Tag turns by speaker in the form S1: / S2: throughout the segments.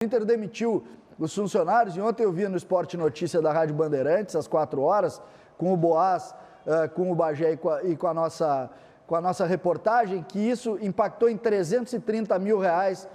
S1: O Inter demitiu os funcionários e ontem eu vi no Esporte Notícia da Rádio Bandeirantes, às 4 horas, com o Boaz, com o Bagé e com a nossa reportagem, que isso impactou em 330 mil reais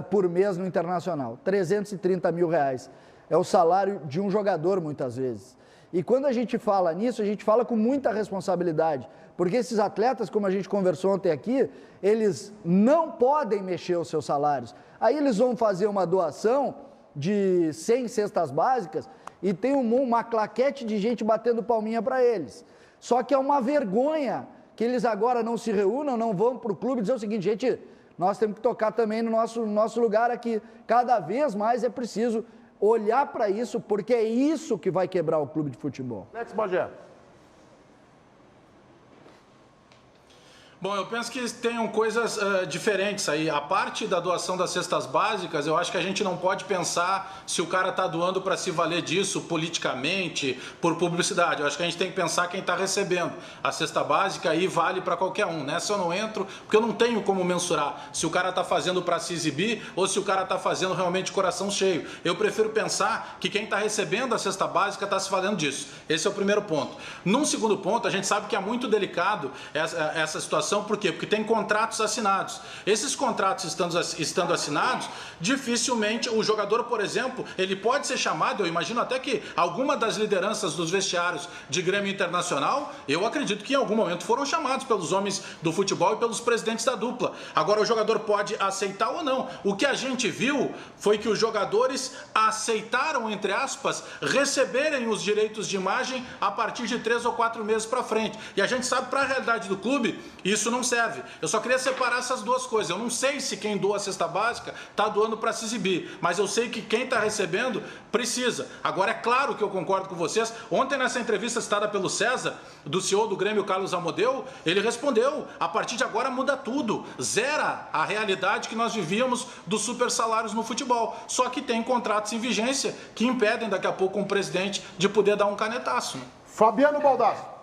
S1: por mês no Internacional. 330 mil reais. É o salário de um jogador, muitas vezes. E quando a gente fala nisso, a gente fala com muita responsabilidade, porque esses atletas, como a gente conversou ontem aqui, eles não podem mexer os seus salários. Aí eles vão fazer uma doação de 100 cestas básicas e tem uma claquete de gente batendo palminha para eles. Só que é uma vergonha que eles agora não se reúnam, não vão para o clube dizer o seguinte: gente, nós temos que tocar também no nosso lugar aqui. Cada vez mais é preciso olhar para isso, porque é isso que vai quebrar o clube de futebol.
S2: Alex Bagé.
S3: Bom, eu penso que tenham coisas diferentes aí. A parte da doação das cestas básicas, eu acho que a gente não pode pensar se o cara está doando para se valer disso politicamente, por publicidade. Eu acho que a gente tem que pensar quem está recebendo. A cesta básica aí vale para qualquer um. Nessa eu não entro, porque eu não tenho como mensurar se o cara está fazendo para se exibir ou se o cara está fazendo realmente de coração cheio. Eu prefiro pensar que quem está recebendo a cesta básica está se valendo disso. Esse é o primeiro ponto. Num segundo ponto, a gente sabe que é muito delicado essa situação. Por quê? Porque tem contratos assinados. Esses contratos estando assinados, dificilmente o jogador, por exemplo, ele pode ser chamado, eu imagino até que alguma das lideranças dos vestiários de Grêmio Internacional, eu acredito que em algum momento foram chamados pelos homens do futebol e pelos presidentes da dupla. Agora o jogador pode aceitar ou não. O que a gente viu foi que os jogadores aceitaram, entre aspas, receberem os direitos de imagem a partir de 3 ou 4 meses para frente. E a gente sabe, para a realidade do clube, isso não serve. Eu só queria separar essas duas coisas. Eu não sei se quem doa a cesta básica está doando para se exibir, mas eu sei que quem está recebendo precisa. Agora, é claro que eu concordo com vocês. Ontem, nessa entrevista citada pelo César, do CEO do Grêmio, Carlos Amodeu, ele respondeu: a partir de agora muda tudo. Zera a realidade que nós vivíamos dos super salários no futebol. Só que tem contratos em vigência que impedem daqui a pouco um presidente de poder dar um canetaço.
S2: Fabiano Baldasso.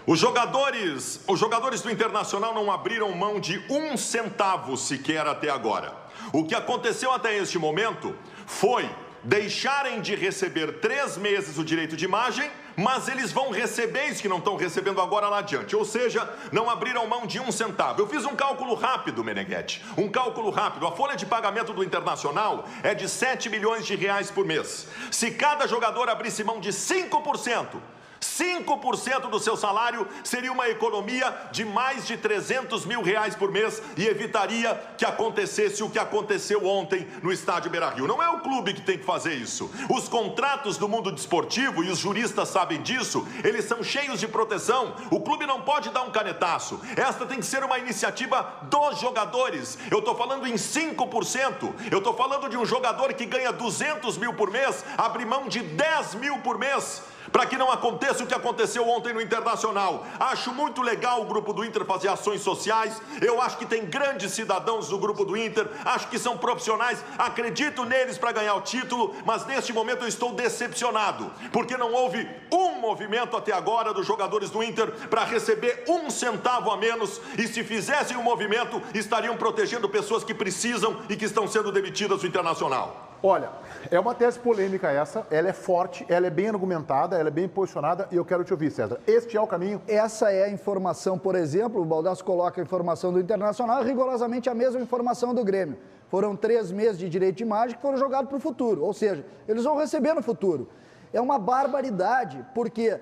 S4: Os jogadores do Internacional não abriram mão de 1 centavo sequer até agora. O que aconteceu até este momento foi deixarem de receber 3 meses o direito de imagem, mas eles vão receber isso que não estão recebendo agora lá adiante. Ou seja, não abriram mão de 1 centavo. Eu fiz um cálculo rápido, Meneghetti. Um cálculo rápido. A folha de pagamento do Internacional é de 7 milhões de reais por mês. Se cada jogador abrisse mão de 5%, 5% do seu salário seria uma economia de mais de 300 mil reais por mês e evitaria que acontecesse o que aconteceu ontem no estádio Beira-Rio. Não é o clube que tem que fazer isso. Os contratos do mundo desportivo, e os juristas sabem disso, eles são cheios de proteção. O clube não pode dar um canetaço. Esta tem que ser uma iniciativa dos jogadores. Eu estou falando em 5%. Eu estou falando de um jogador que ganha 200 mil por mês, abre mão de 10 mil por mês, para que não aconteça o que aconteceu ontem no Internacional. Acho muito legal o grupo do Inter fazer ações sociais. Eu acho que tem grandes cidadãos do grupo do Inter. Acho que são profissionais. Acredito neles para ganhar o título. Mas neste momento eu estou decepcionado, porque não houve um movimento até agora dos jogadores do Inter para receber 1 centavo a menos. E se fizessem um movimento, estariam protegendo pessoas que precisam e que estão sendo demitidas do Internacional.
S2: Olha, é uma tese polêmica essa, ela é forte, ela é bem argumentada, ela é bem posicionada e eu quero te ouvir, César. Este é o caminho?
S1: Essa é a informação, por exemplo, o Baldasso coloca a informação do Internacional, rigorosamente a mesma informação do Grêmio. Foram 3 meses de direito de imagem que foram jogados para o futuro, ou seja, eles vão receber no futuro. É uma barbaridade, porque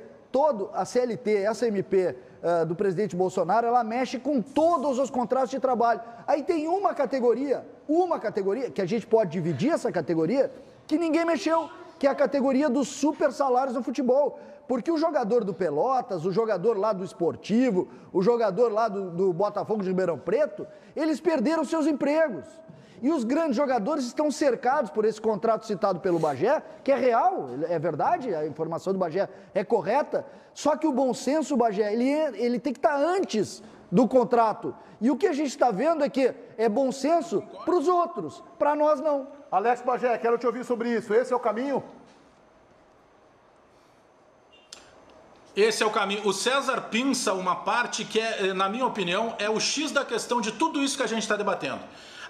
S1: a CLT, essa MP do presidente Bolsonaro, ela mexe com todos os contratos de trabalho. Aí tem uma categoria, que a gente pode dividir essa categoria, que ninguém mexeu, que é a categoria dos super salários no futebol. Porque o jogador do Pelotas, o jogador lá do Esportivo, o jogador lá do Botafogo de Ribeirão Preto, eles perderam seus empregos. E os grandes jogadores estão cercados por esse contrato citado pelo Bagé, que é real, é verdade, a informação do Bagé é correta, só que o bom senso, Bagé, ele tem que estar antes do contrato. E o que a gente está vendo é que é bom senso para os outros, para nós não.
S2: Alex Bagé, quero te ouvir sobre isso. Esse é o caminho?
S3: Esse é o caminho. O César pinça uma parte que, na minha opinião, é o X da questão de tudo isso que a gente está debatendo.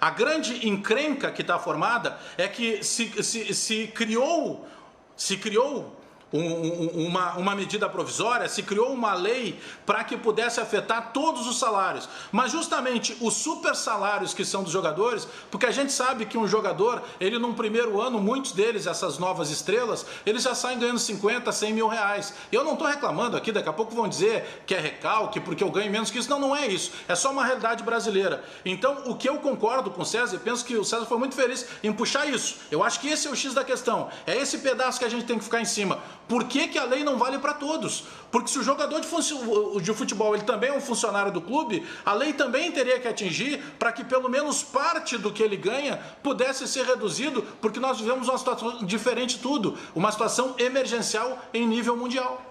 S3: A grande encrenca que está formada é que se criou uma medida provisória, se criou uma lei para que pudesse afetar todos os salários, mas justamente os super salários que são dos jogadores, porque a gente sabe que um jogador, ele num primeiro ano, muitos deles, essas novas estrelas, eles já saem ganhando 50, 100 mil reais. Eu não estou reclamando aqui, daqui a pouco vão dizer que é recalque, porque eu ganho menos que isso. Não, não é isso, é só uma realidade brasileira. Então, o que eu concordo com o César, e penso que o César foi muito feliz em puxar isso, eu acho que esse é o X da questão, é esse pedaço que a gente tem que ficar em cima. Por que a lei não vale para todos? Porque se o jogador de futebol ele também é um funcionário do clube, a lei também teria que atingir para que pelo menos parte do que ele ganha pudesse ser reduzido, porque nós vivemos uma situação diferente de tudo, uma situação emergencial em nível mundial.